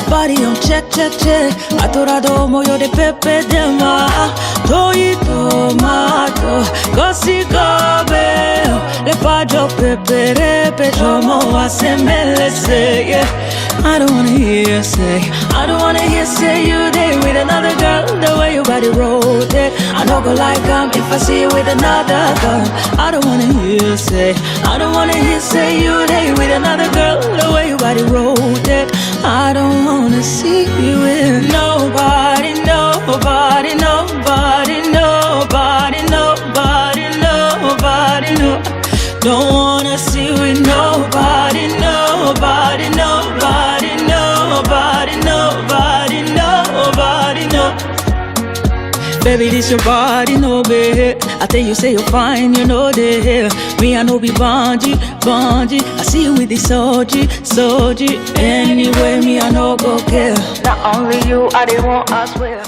body on check, check, check. Atorado moyo de pepe dema. Toyi tomato, gosi gobe. Le pajo pepe repe, jomo asemele say, yeah. I don't wanna hear say, I don't wanna hear say you there with another girl. The way your body rotate, I don't go like if I see you with another girl. I don't wanna hear say, I don't wanna hear say you there with another girl. The way your body rotate, I don't wanna see you with nobody, nobody, nobody, nobody, nobody, nobody, no. Don't wanna see you with nobody, nobody, nobody, nobody, nobody, nobody, no. Baby, this your body, no babe. I tell you, say you're fine, you know that. Me, I know be bungee, bungee. I see you with the soji, soji. Anyway, me, I know go care. Not only you, I didn't want, I swear.